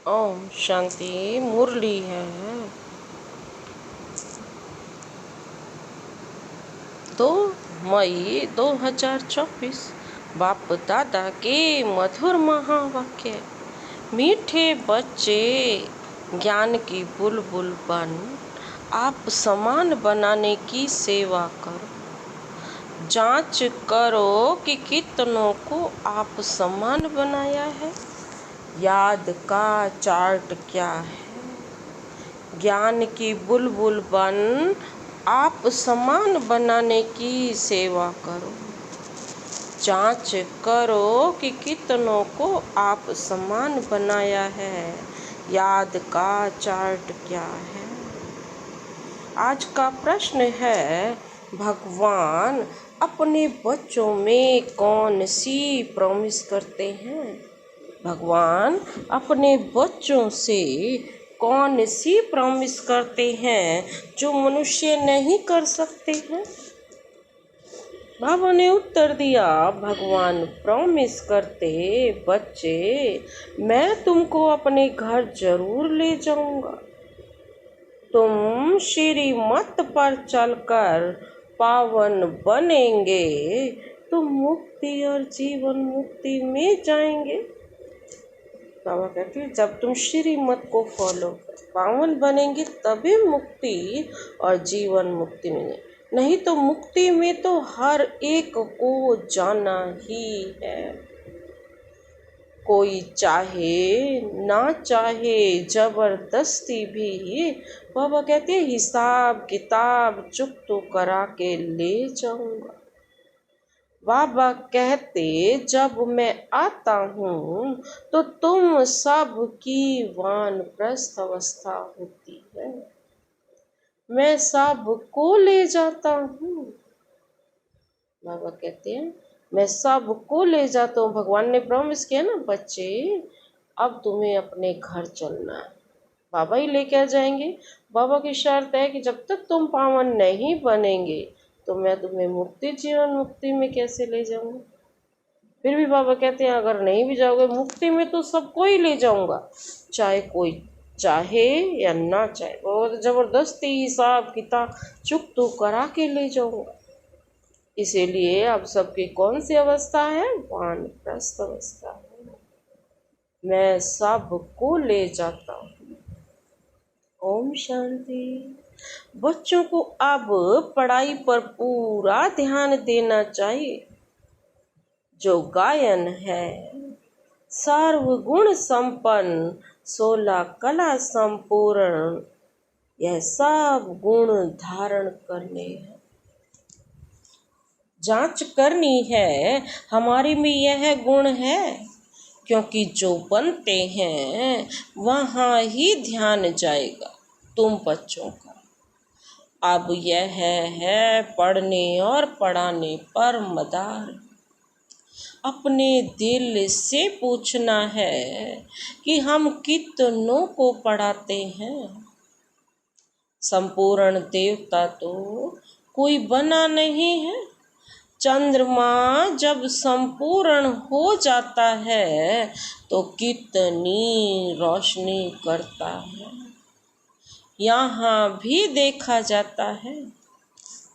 ओम शांति। मुरली है 2 मई 2024। बाप दादा के मधुर महावाक्य। मीठे बच्चे ज्ञान की बुलबुल बन आप समान बनाने की सेवा करो। जांच करो कि कितनों को आप समान बनाया है। याद का चार्ट क्या है। ज्ञान की बुलबुल बन आप समान बनाने की सेवा करो। जांच करो कि कितनों को आप समान बनाया है। याद का चार्ट क्या है। आज का प्रश्न है, भगवान अपने बच्चों में कौन सी प्रॉमिस करते हैं। भगवान अपने बच्चों से कौन सी प्रॉमिस करते हैं जो मनुष्य नहीं कर सकते हैं। बाबा ने उत्तर दिया, भगवान प्रॉमिस करते, बच्चे मैं तुमको अपने घर जरूर ले जाऊंगा। तुम श्रीमत पर चलकर पावन बनेंगे तो मुक्ति और जीवन मुक्ति में जाएंगे। बाबा कहते हैं, जब तुम श्रीमत को फॉलो पावन बनेंगे तभी मुक्ति और जीवन मुक्ति में, नहीं तो मुक्ति में तो हर एक को जाना ही है। कोई चाहे ना चाहे जबरदस्ती भी, बाबा कहते हैं, हिसाब किताब चुप तो करा के ले जाऊंगा। बाबा कहते, जब मैं आता हूँ तो तुम सब की वानप्रस्थ अवस्था होती है। मैं सब को ले जाता हूँ। बाबा कहते हैं, मैं सब को ले जाता हूँ। भगवान ने प्रॉमिस किया ना, बच्चे अब तुम्हें अपने घर चलना है, बाबा ही लेके आ जाएंगे। बाबा की शर्त है कि जब तक तुम पावन नहीं बनेंगे तो मैं तुम्हें मुक्ति जीवन मुक्ति में कैसे ले जाऊंगा। फिर भी बाबा कहते हैं, अगर नहीं भी जाओगे मुक्ति में तो सबको ही ले जाऊंगा, चाहे कोई चाहे या ना चाहे। और जबरदस्ती हिसाब किताब चुप तो करा के ले जाऊंगा। इसीलिए अब सबकी कौन सी अवस्था है, वानप्रस्थ अवस्था है। मैं सबको ले जाता हूँ। ओम शांति। बच्चों को अब पढ़ाई पर पूरा ध्यान देना चाहिए। जो गायन है, सर्वगुण संपन्न 16 कला संपूर्ण, यह सब गुण धारण करने हैं। जांच करनी है हमारी में यह गुण है, क्योंकि जो बनते हैं वहाँ ही ध्यान जाएगा तुम बच्चों का। अब यह है पढ़ने और पढ़ाने पर मदार। अपने दिल से पूछना है कि हम कितनों को पढ़ाते हैं। संपूर्ण देवता तो कोई बना नहीं है। चंद्रमा जब संपूर्ण हो जाता है तो कितनी रोशनी करता है, यहाँ भी देखा जाता है।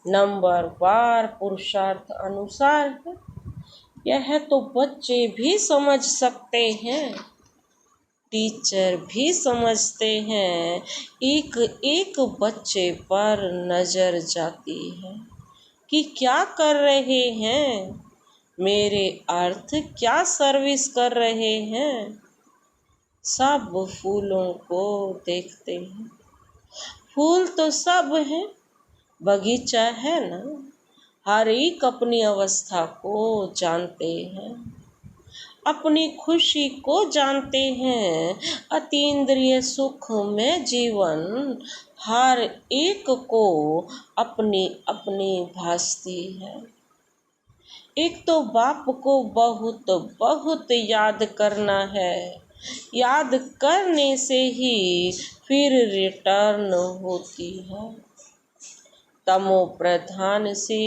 नंबर वार पुरुषार्थ अनुसार है। यह तो बच्चे भी समझ सकते हैं, टीचर भी समझते हैं। एक एक बच्चे पर नजर जाती है कि क्या कर रहे हैं, मेरे अर्थ क्या सर्विस कर रहे हैं। सब फूलों को देखते हैं, फूल तो सब है, बगीचा है ना। हर एक अपनी अवस्था को जानते हैं, अपनी खुशी को जानते हैं। अतीन्द्रिय सुख में जीवन हर एक को अपनी अपनी भासती है। एक तो बाप को बहुत बहुत याद करना है। याद करने से ही फिर रिटर्न होती है। तमो प्रधान से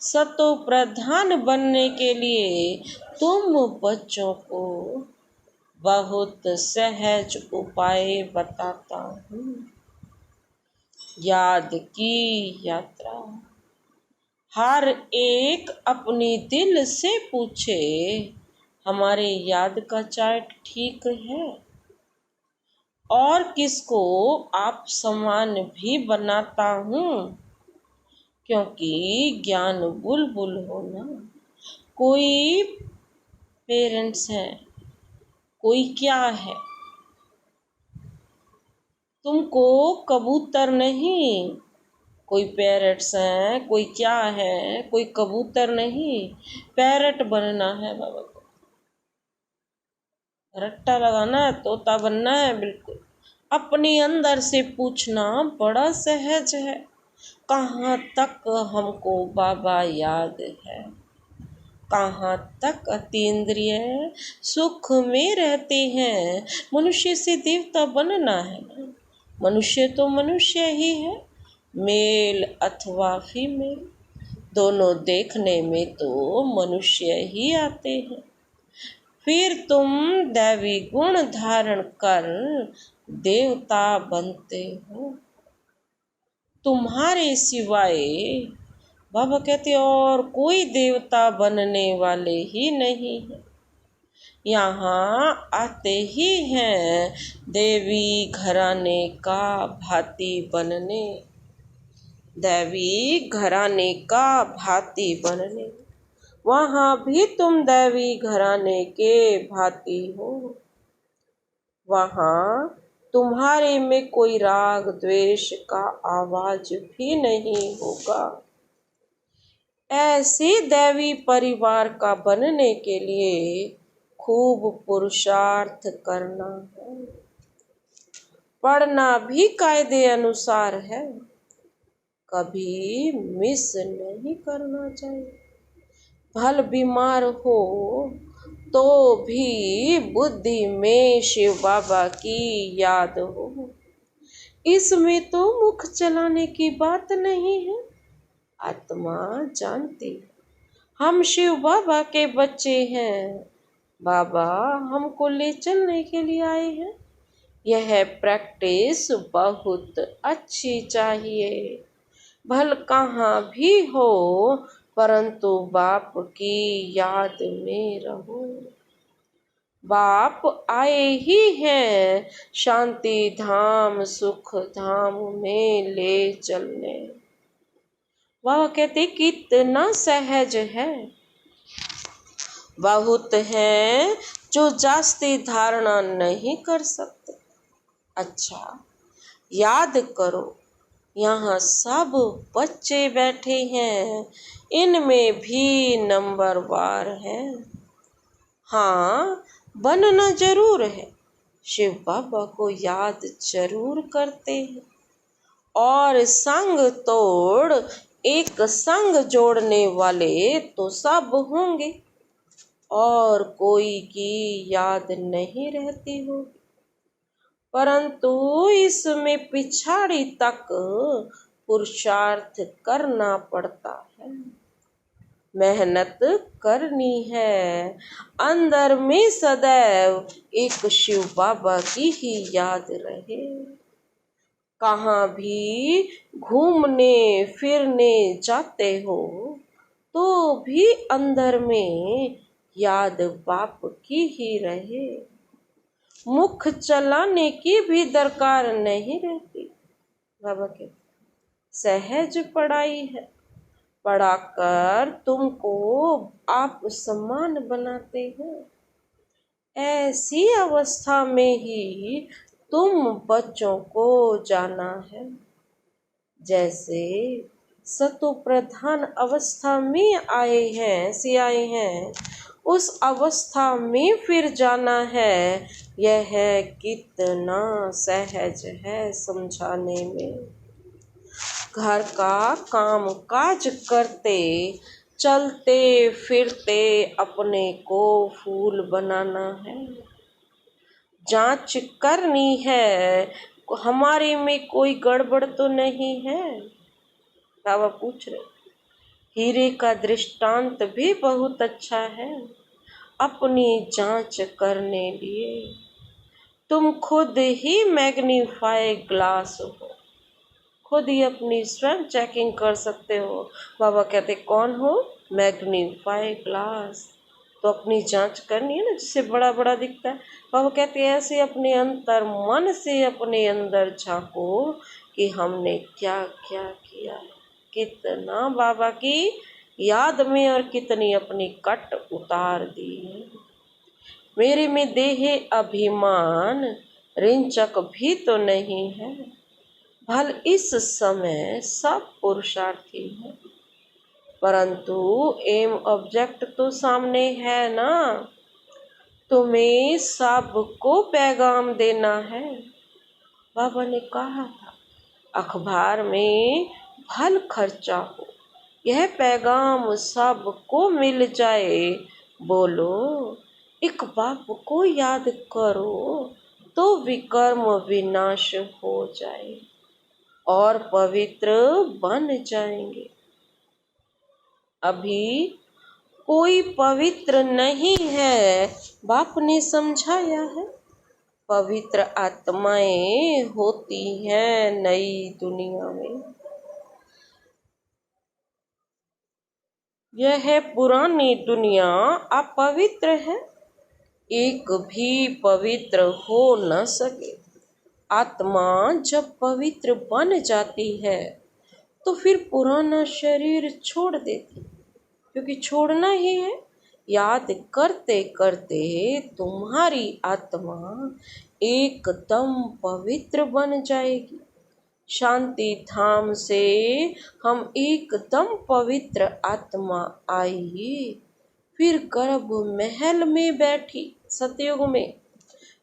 सतो प्रधान बनने के लिए तुम बच्चों को बहुत सहज उपाय बताता हूँ। याद की यात्रा। हर एक अपनी दिल से पूछे, हमारे याद का चार्ट ठीक है? और किसको आप समान भी बनाता हूँ, क्योंकि ज्ञान बुलबुल हो ना। कोई पेरेंट्स है, कोई क्या है, तुमको कबूतर नहीं, कोई पैरट्स हैं, कोई क्या है, कोई कबूतर नहीं, पैरट बनना है बाबा को। रट्टा लगाना है, तोता बनना है। बिल्कुल अपने अंदर से पूछना बड़ा सहज है, कहाँ तक हमको बाबा याद है, कहाँ तक अतीन्द्रिय सुख में रहते हैं। मनुष्य से देवता बनना है ना। मनुष्य तो मनुष्य ही है, मेल अथवा फीमेल, दोनों देखने में तो मनुष्य ही आते हैं। फिर तुम दैवी गुण धारण कर देवता बनते हो। तुम्हारे सिवाय बाबा कहते और कोई देवता बनने वाले ही नहीं है। यहाँ आते ही हैं देवी घराने का भांति बनने, दैवी घराने का भांति बनने। वहाँ भी तुम दैवी घराने के भांति हो। वहाँ तुम्हारे में कोई राग द्वेष का आवाज भी नहीं होगा। ऐसे दैवी परिवार का बनने के लिए खूब पुरुषार्थ करना है। पढ़ना भी कायदे अनुसार है, कभी मिस नहीं करना चाहिए। भल बीमार हो तो भी बुद्धि में शिव बाबा की याद हो। इसमें तो मुख चलाने की बात नहीं है, आत्मा जानती है हम शिव बाबा के बच्चे हैं। बाबा हमको ले चलने के लिए आए हैं। यह प्रैक्टिस बहुत अच्छी चाहिए। भल कहाँ भी हो, परंतु बाप की याद में रहो। बाप आए ही हैं शांति धाम सुख धाम में ले चलने। वह कहते कितना सहज है। बहुत हैं जो जास्ती धारणा नहीं कर सकते। अच्छा याद करो, यहाँ सब बच्चे बैठे हैं, इनमें भी नंबरवार है। हाँ बनना जरूर है, शिव बाबा को याद जरूर करते हैं। और संग तोड़ एक संग जोड़ने वाले तो सब होंगे, और कोई की याद नहीं रहती होगी, परंतु इसमें पिछाड़ी तक पुरुषार्थ करना पड़ता है, मेहनत करनी है। अंदर में सदैव एक शिव बाबा की ही याद रहे। कहाँ भी घूमने फिरने जाते हो तो भी अंदर में याद बाप की ही रहे। मुख चलाने की भी दरकार नहीं रहती। बाबा के सहज पढ़ाई है, पढ़ाकर तुमको आप समान बनाते हैं। ऐसी अवस्था में ही तुम बच्चों को जाना है। जैसे सतो प्रधान अवस्था में आए हैं, उस अवस्था में फिर जाना है। यह कितना सहज है समझाने में। घर का काम काज करते चलते फिरते अपने को फूल बनाना है। जांच करनी है हमारे में कोई गड़बड़ तो नहीं है। बाबा पूछ रहे। हीरे का दृष्टांत भी बहुत अच्छा है। अपनी जांच करने लिए। तुम खुद ही मैग्नीफाई ग्लास हो, खुद ही अपनी स्वयं चेकिंग कर सकते हो। बाबा कहते कौन हो? Magnify glass. तो अपनी जांच करनी है ना, जिससे बड़ा बड़ा दिखता है। बाबा कहते हैं ऐसे अपने अंतर मन से अपने अंदर झांको कि हमने क्या क्या किया है, कितना बाबा की याद में और कितनी अपनी कट उतार दी है। मेरे में देहे अभिमान रिंचक भी तो नहीं है, भल इस समय सब पुरुषार्थी है, परंतु एम ऑब्जेक्ट तो सामने है ना। तुम्हें सबको पैगाम देना है। बाबा ने कहा था अखबार में भल खर्चा हो, यह पैगाम सबको मिल जाए। बोलो एक बाप को याद करो तो विकर्म विनाश हो जाए और पवित्र बन जाएंगे। अभी कोई पवित्र नहीं है, बाप ने समझाया है। पवित्र आत्माएं होती हैं नई दुनिया में। यह पुरानी दुनिया अपवित्र है, एक भी पवित्र हो न सके। आत्मा जब पवित्र बन जाती है तो फिर पुराना शरीर छोड़ देती, क्योंकि छोड़ना ही है। याद करते करते तुम्हारी आत्मा एकदम पवित्र बन जाएगी। शांति धाम से हम एकदम पवित्र आत्मा आई, फिर गर्भ महल में बैठी सतयुग में,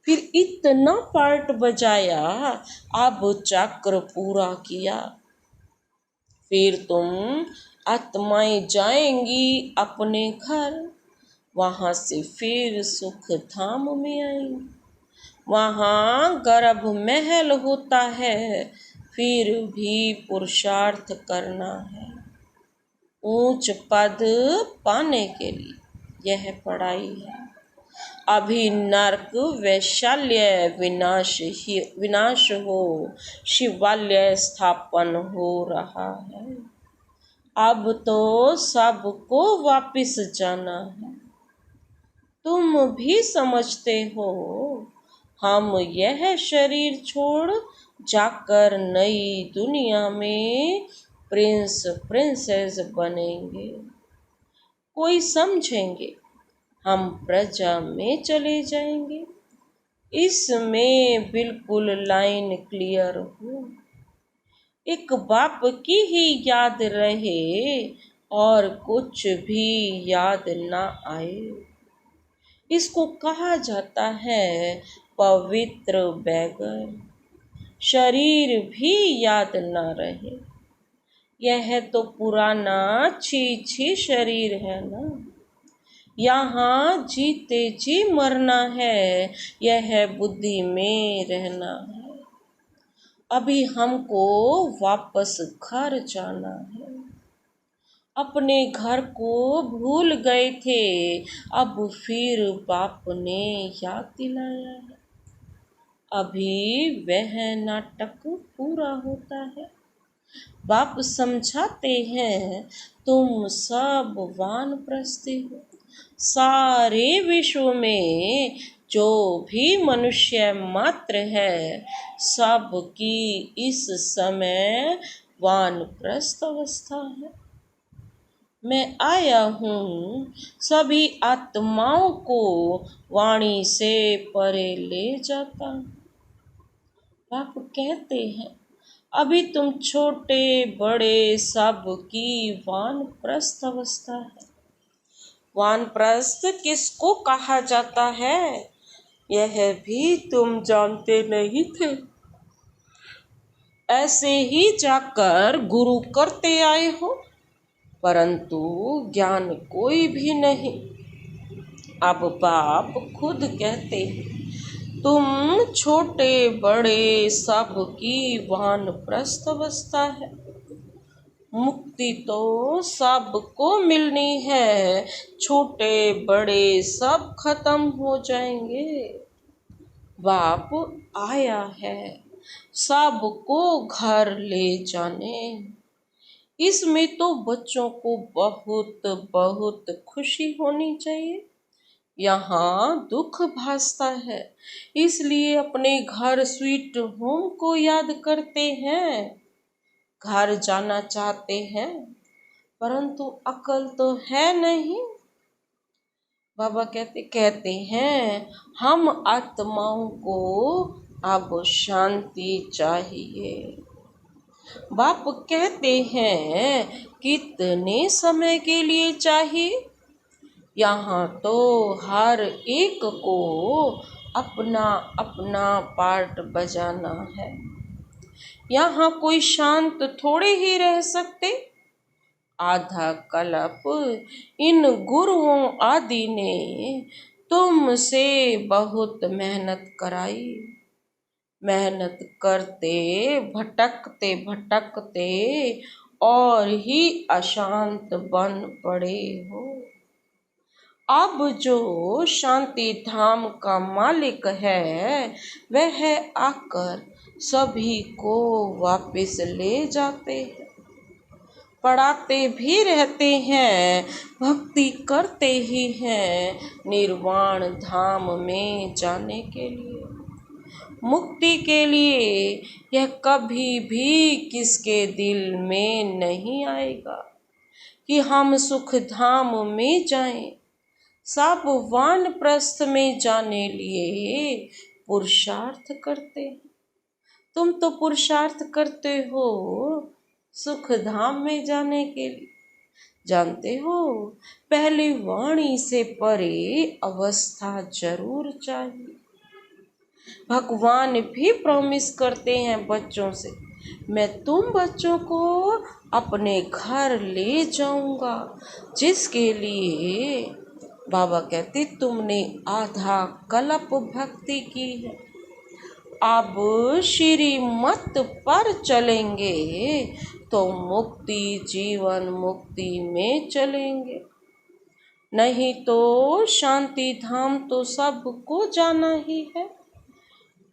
फिर इतना पार्ट बजाया, अब चक्र पूरा किया। फिर तुम आत्माएं जाएंगी अपने घर, वहां से फिर सुख धाम में आएंगी। वहां गर्भ महल होता है, फिर भी पुरुषार्थ करना है। ऊंच पद पाने के लिए यह पढ़ाई है। अभी नरक वैशाल्य विनाश हो, शिवालय स्थापन हो रहा है। अब तो सबको वापिस जाना है। तुम भी समझते हो हम यह शरीर छोड़ जाकर नई दुनिया में प्रिंस प्रिंसेस बनेंगे। कोई समझेंगे हम प्रजा में चले जाएंगे। इसमें बिल्कुल लाइन क्लियर हो, एक बाप की ही याद रहे और कुछ भी याद ना आए। इसको कहा जाता है पवित्र बैगर। शरीर भी याद ना रहे, यह तो पुराना छी शरीर है ना। यहाँ जीते जी मरना है, यह बुद्धि में रहना है। अभी हमको वापस घर जाना है। अपने घर को भूल गए थे, अब फिर बाप ने याद दिलाया है। अभी वह नाटक पूरा होता है। बाप समझाते हैं तुम सब वानप्रस्थी हो। सारे विश्व में जो भी मनुष्य मात्र है, सब की इस समय वानप्रस्थ अवस्था है। मैं आया हूँ सभी आत्माओं को वाणी से परे ले जाता हूँ। बाप कहते हैं अभी तुम छोटे बड़े सब की वानप्रस्थ अवस्था है। वानप्रस्थ किसको कहा जाता है, यह भी तुम जानते नहीं थे। ऐसे ही जाकर गुरु करते आए हो, परंतु ज्ञान कोई भी नहीं। अब बाप खुद कहते हैं तुम छोटे बड़े सब की वानप्रस्थ अवस्था है। मुक्ति तो सबको मिलनी है, छोटे बड़े सब खत्म हो जाएंगे। बाप आया है सबको घर ले जाने। इसमें तो बच्चों को बहुत बहुत खुशी होनी चाहिए। यहाँ दुख भासता है, इसलिए अपने घर स्वीट होम को याद करते हैं। घर जाना चाहते हैं, परंतु अकल तो है नहीं। बाबा कहते हैं हम आत्माओं को अब शांति चाहिए। बाप कहते हैं कितने समय के लिए चाहिए। यहाँ तो हर एक को अपना अपना पार्ट बजाना है। यहाँ कोई शांत थोड़े ही रह सकते। आधा कल्प इन गुरुओं आदि ने तुमसे बहुत मेहनत कराई। मेहनत करते भटकते भटकते और ही अशांत बन पड़े हो। अब जो शांति धाम का मालिक है वह आकर सभी को वापस ले जाते हैं। पढ़ाते भी रहते हैं, भक्ति करते ही हैं निर्वाण धाम में जाने के लिए, मुक्ति के लिए। यह कभी भी किसके दिल में नहीं आएगा कि हम सुख धाम में जाएं। सब वानप्रस्थ में जाने लिए पुरुषार्थ करते हैं। तुम तो पुरुषार्थ करते हो सुख धाम में जाने के लिए। जानते हो, पहले वाणी से परे अवस्था जरूर चाहिए। भगवान भी प्रॉमिस करते हैं बच्चों से, मैं तुम बच्चों को अपने घर ले जाऊंगा, जिसके लिए बाबा कहते तुमने आधा कल्प भक्ति की है। अब श्रीमत पर चलेंगे तो मुक्ति जीवन मुक्ति में चलेंगे, नहीं तो शांति धाम तो सबको जाना ही है।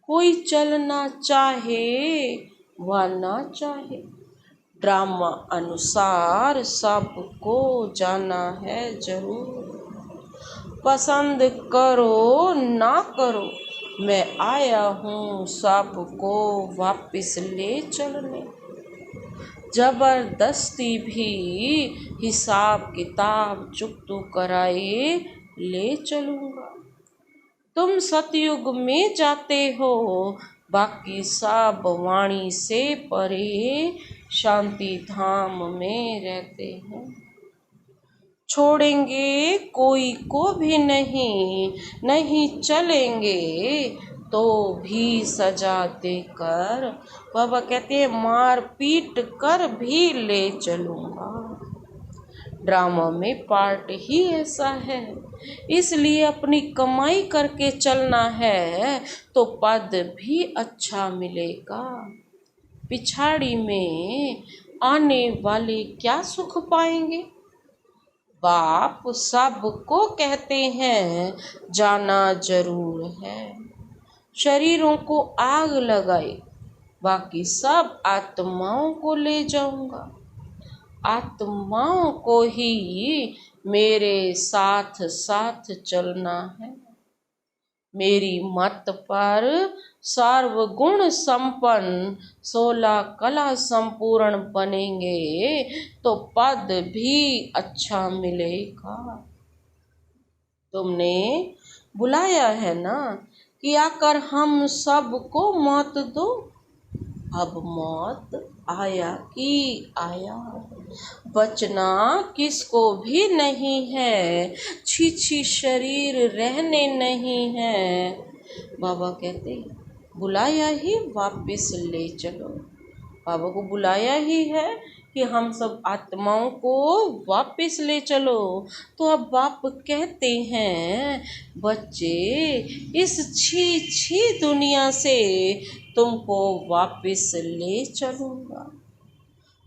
कोई चलना चाहे व ना चाहे, ड्रामा अनुसार सबको जाना है जरूर। पसंद करो ना करो, मैं आया हूँ सबको वापस ले चलने। जबरदस्ती भी हिसाब किताब चुकतू कराए ले चलूँगा। तुम सतयुग में जाते हो, बाकी सब वाणी से परे शांति धाम में रहते हैं। छोड़ेंगे कोई को भी नहीं, नहीं चलेंगे तो भी सजा देकर, बाबा कहते हैं मार पीट कर भी ले चलूँगा। ड्रामा में पार्ट ही ऐसा है, इसलिए अपनी कमाई करके चलना है तो पद भी अच्छा मिलेगा। पिछाड़ी में आने वाले क्या सुख पाएंगे। बाप सबको कहते हैं जाना जरूर है। शरीरों को आग लगाई, बाकी सब आत्माओं को ले जाऊंगा। आत्माओं को ही मेरे साथ साथ चलना है। मेरी मत पर सर्वगुण संपन्न 16 कला संपूर्ण बनेंगे तो पद भी अच्छा मिलेगा। तुमने बुलाया है ना कि आकर हम सबको मौत दो। अब मौत आया कि आया, बचना किसको भी नहीं है। छी शरीर रहने नहीं है। बाबा कहते बुलाया ही वापस ले चलो। बाबा को बुलाया ही है कि हम सब आत्माओं को वापस ले चलो। तो अब बाप कहते हैं बच्चे इस छी दुनिया से तुमको वापस ले चलूँगा।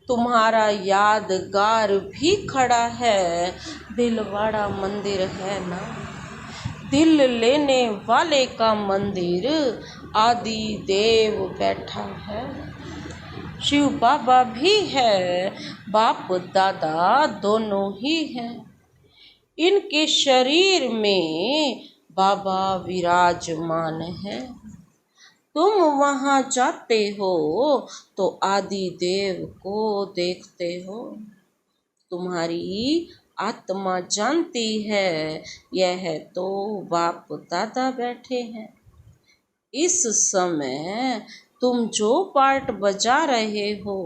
तुम्हारा यादगार भी खड़ा है, दिलवाड़ा मंदिर है ना। दिल लेने वाले का मंदिर आदि देव बैठा है। शिव बाबा भी है, बाप दादा दोनों ही हैं। इनके शरीर में बाबा विराजमान है। तुम वहाँ जाते हो तो आदि देव को देखते हो। तुम्हारी आत्मा जानती है यह तो बाप दादा बैठे हैं। इस समय तुम जो पार्ट बजा रहे हो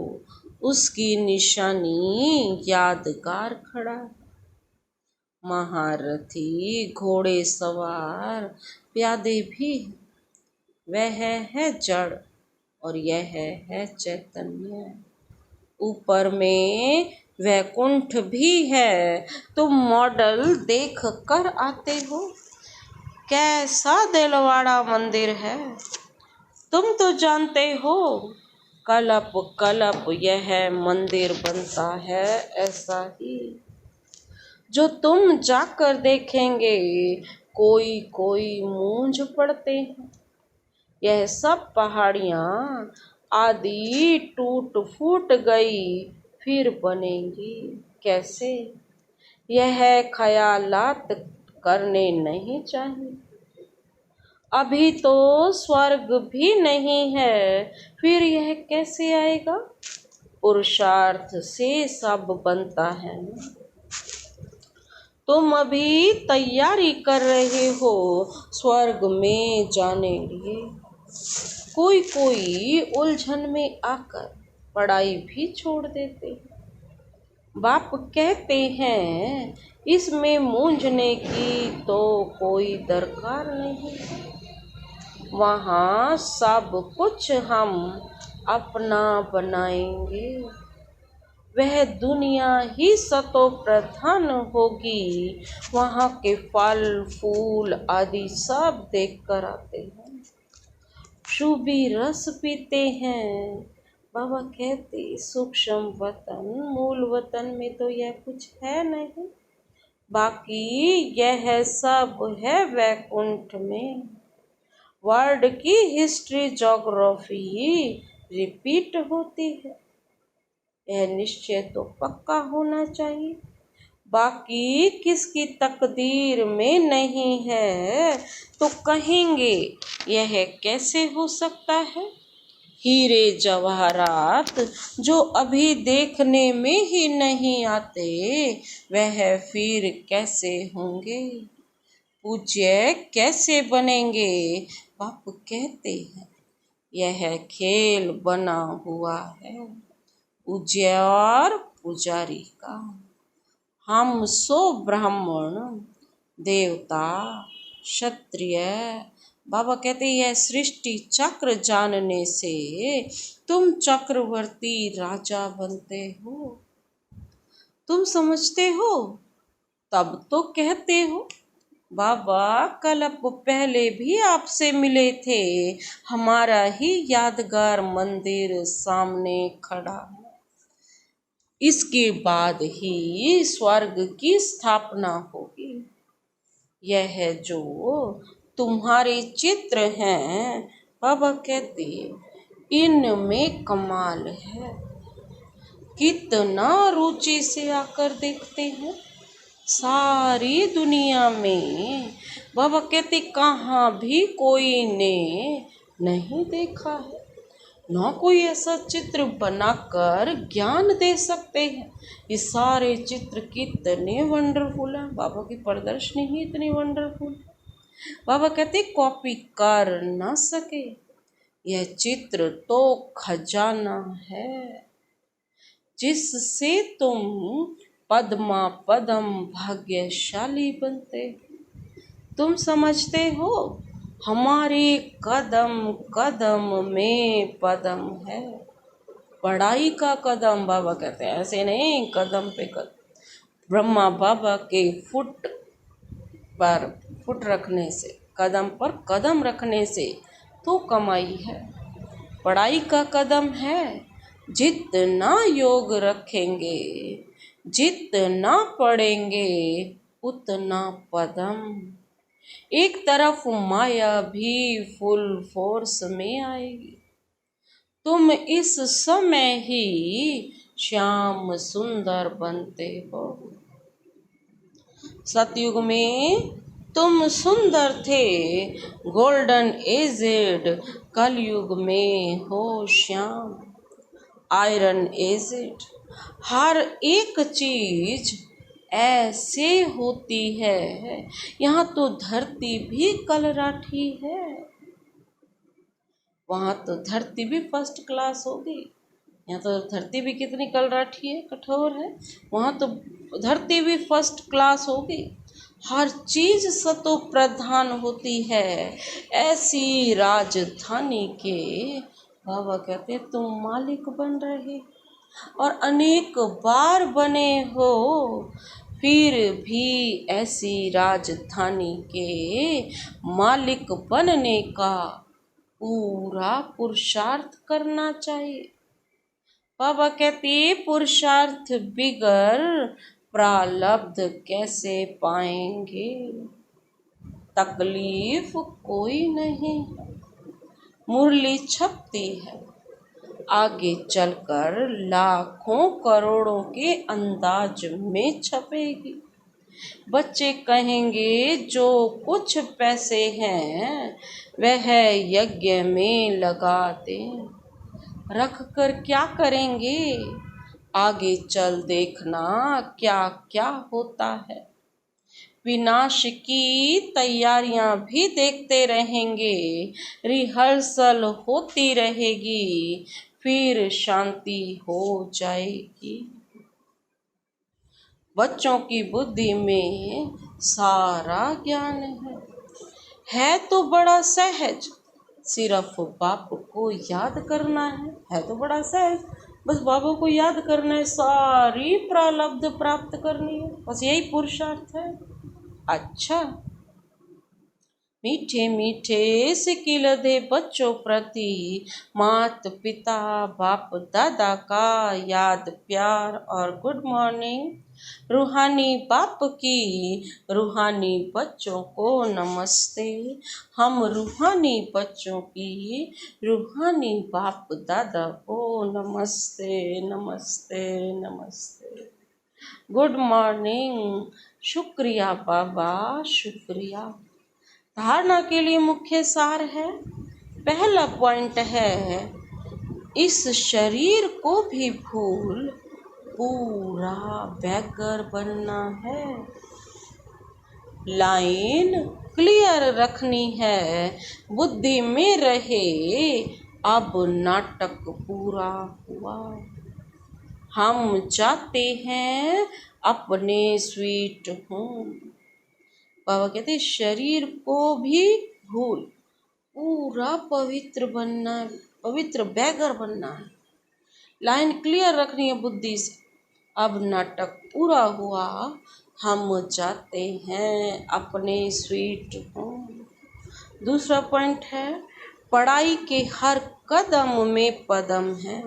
उसकी निशानी यादगार खड़ा है। महारथी घोड़े सवार प्यादे भी, वह है जड़ और यह है चैतन्य। ऊपर में वैकुंठ भी है। तुम मॉडल देख कर आते हो, कैसा दिलवाड़ा मंदिर है। तुम तो जानते हो कलप कलप यह मंदिर बनता है ऐसा ही। जो तुम जाकर देखेंगे कोई कोई मूंझ पड़ते हैं। यह सब पहाड़ियाँ आदि टूट फूट गई फिर बनेंगी कैसे, यह ख्यालात करने नहीं चाहिए। अभी तो स्वर्ग भी नहीं है, फिर यह कैसे आएगा। पुरुषार्थ से सब बनता है ना। तुम अभी तैयारी कर रहे हो स्वर्ग में जाने लिए। कोई कोई उलझन में आकर पढ़ाई भी छोड़ देते हैं। बाप कहते हैं इसमें मूंझने की तो कोई दरकार नहीं। वहाँ सब कुछ हम अपना बनाएंगे। वह दुनिया ही सतो प्रधान होगी। वहाँ के फल फूल आदि सब देख कर आते हैं। शुभी रस पीते हैं। बाबा कहते सूक्ष्म वतन मूल वतन में तो यह कुछ है नहीं, बाकी यह सब है वैकुंठ में। वर्ल्ड की हिस्ट्री ज्योग्राफी रिपीट होती है, यह निश्चय तो पक्का होना चाहिए। बाकी किसकी तकदीर में नहीं है तो कहेंगे यह कैसे हो सकता है। हीरे जवाहरात जो अभी देखने में ही नहीं आते वह फिर कैसे होंगे, पूज्य कैसे बनेंगे। बाप कहते हैं यह खेल बना हुआ है पूज्य और पुजारी का। हम सो ब्राह्मण देवता क्षत्रिय। बाबा कहते यह सृष्टि चक्र जानने से तुम चक्रवर्ती राजा बनते हो। तुम समझते हो तब तो कहते हो। बाबा कल्प पहले भी आपसे मिले थे, हमारा ही यादगार मंदिर सामने खड़ा है। इसके बाद ही स्वर्ग की स्थापना होगी। यह जो तुम्हारे चित्र हैं बाबा कहते इनमें कमाल है। कितना रुचि से आकर देखते हैं सारी दुनिया में। बाबा कहते कहाँ भी कोई ने नहीं देखा है, ना कोई ऐसा चित्र बनाकर ज्ञान दे सकते हैं। ये सारे चित्र कितने वंडरफुल हैं। बाबा की प्रदर्शनी ही इतनी वंडरफुल। बाबा कहते कॉपी कर ना सके, यह चित्र तो खजाना है जिससे तुम पद्मा पदम भाग्यशाली बनते। तुम समझते हो हमारे कदम कदम में पदम है। पढ़ाई का कदम बाबा कहते हैं ऐसे नहीं कदम पे कदम। ब्रह्मा बाबा के फुट पर फुट रखने से, कदम पर कदम रखने से तो कमाई है। पढ़ाई का कदम है जितना योग रखेंगे, जितना पढ़ेंगे, उतना पदम। एक तरफ माया भी फुल फोर्स में आएगी। तुम इस समय ही श्याम सुंदर बनते हो। सतयुग में तुम सुंदर थे, गोल्डन एजेड। कलयुग में हो श्याम, आयरन एजेड। हर एक चीज ऐसे होती है। यहाँ तो धरती भी कलराठी है, वहां तो धरती भी फर्स्ट क्लास होगी। यहाँ तो धरती भी कितनी कलराठी है, कठोर है। वहां तो धरती भी फर्स्ट क्लास होगी। हर चीज सतो प्रधान होती है। ऐसी राजधानी के बाबा कहते तुम मालिक बन रहे और अनेक बार बने हो, फिर भी ऐसी राजधानी के मालिक बनने का पूरा पुरुषार्थ करना चाहिए। बाबा कहते पुरुषार्थ बिगर प्रारब्ध कैसे पाएंगे। तकलीफ कोई नहीं, मुरली छपती है, आगे चलकर लाखों करोड़ों के अंदाज में छपेगी। बच्चे कहेंगे जो कुछ पैसे हैं वह यज्ञ में लगा दें, रख कर क्या करेंगे, आगे चल देखना क्या क्या होता है। विनाश की तैयारियां भी देखते रहेंगे, रिहर्सल होती रहेगी, फिर शांति हो जाएगी। बच्चों की बुद्धि में सारा ज्ञान है तो बड़ा सहज, सिर्फ बाप को याद करना है तो बड़ा सहज। बस बाबा को याद करना है, सारी प्रारब्ध प्राप्त करनी है, बस यही पुरुषार्थ है। अच्छा, मीठे मीठे सिकिल दे बच्चों प्रति मात पिता बाप दादा का याद प्यार और गुड मॉर्निंग। रूहानी बाप की रूहानी बच्चों को नमस्ते। हम रूहानी बच्चों की रूहानी बाप दादा को नमस्ते नमस्ते नमस्ते। Good morning. शुक्रिया बाबा, शुक्रिया। धारणा के लिए मुख्य सार है। पहला पॉइंट है, इस शरीर को भी भूल पूरा बैगर बनना है। लाइन क्लियर रखनी है, बुद्धि में रहे अब नाटक पूरा हुआ। हम चाहते हैं अपने स्वीट होम। बाबा कहते शरीर को भी भूल पूरा पवित्र बनना, पवित्र बैगर बनना है। लाइन क्लियर रखनी है बुद्धि से, अब नाटक पूरा हुआ, हम चाहते हैं अपने स्वीट होम। दूसरा पॉइंट है, पढ़ाई के हर कदम में पदम है,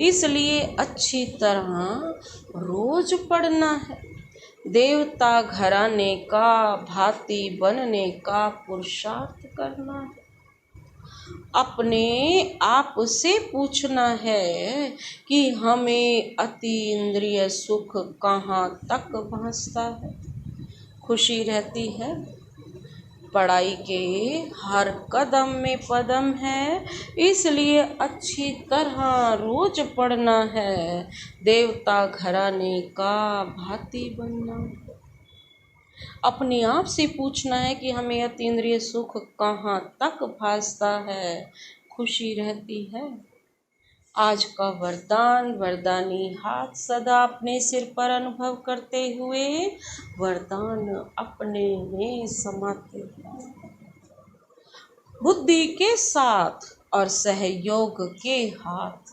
इसलिए अच्छी तरह रोज पढ़ना है। देवता घराने का भांति बनने का पुरुषार्थ करना है। अपने आप से पूछना है कि हमें अति इंद्रिय सुख कहाँ तक भासता है, खुशी रहती है। पढ़ाई के हर कदम में पदम है, इसलिए अच्छी तरह रोज पढ़ना है। देवता घराने का भांति बनना। अपने आप से पूछना है कि हमें अतीन्द्रिय सुख कहाँ तक भासता है, खुशी रहती है। आज का वरदान, वरदानी हाथ सदा अपने सिर पर अनुभव करते हुए वरदान अपने में समाते हैं। बुद्धि के साथ और सहयोग के हाथ,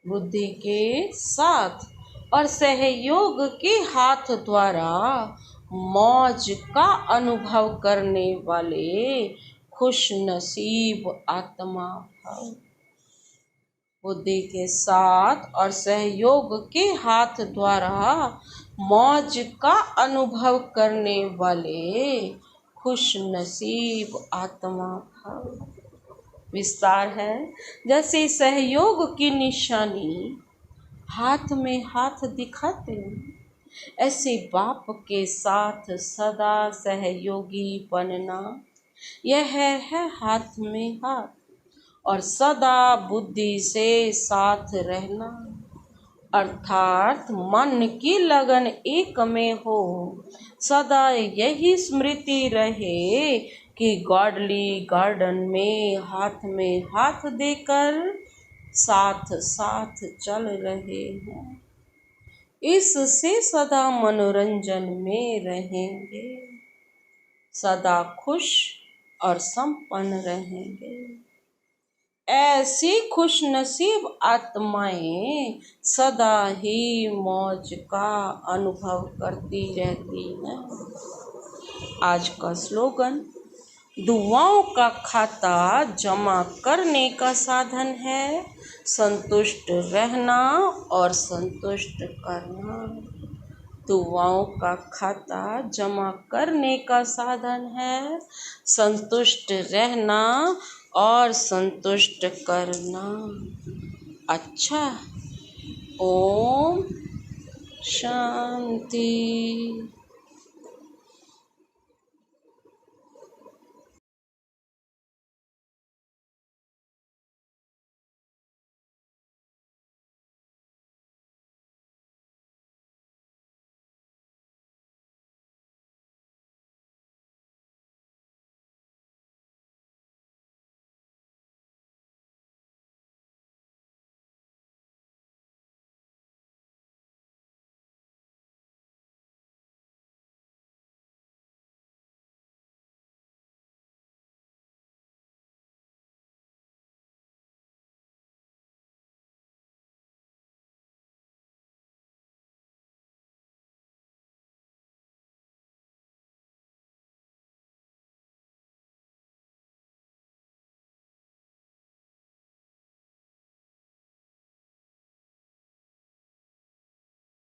बुद्धि के साथ और सहयोग के हाथ द्वारा मौज का अनुभव करने वाले खुश नसीब आत्मा भाव। बुद्धि के साथ और सहयोग के हाथ द्वारा मौज का अनुभव करने वाले खुश नसीब आत्मा भव। विस्तार है। जैसे सहयोग की निशानी हाथ में हाथ दिखाते हैं, ऐसे बाप के साथ सदा सहयोगी बनना, यह है हाथ में हाथ और सदा बुद्धि से साथ रहना, अर्थात मन की लगन एक में हो। सदा यही स्मृति रहे कि गॉडली गार्डन में हाथ देकर साथ साथ चल रहे हैं। इससे सदा मनोरंजन में रहेंगे, सदा खुश और संपन्न रहेंगे। ऐसी खुशनसीब आत्माएं सदा ही मौज का अनुभव करती रहती हैं। आज का स्लोगन, दुआओं का खाता जमा करने का साधन है संतुष्ट रहना और संतुष्ट करना। दुआओं का खाता जमा करने का साधन है संतुष्ट रहना और संतुष्ट करना। अच्छा, ओम शांति।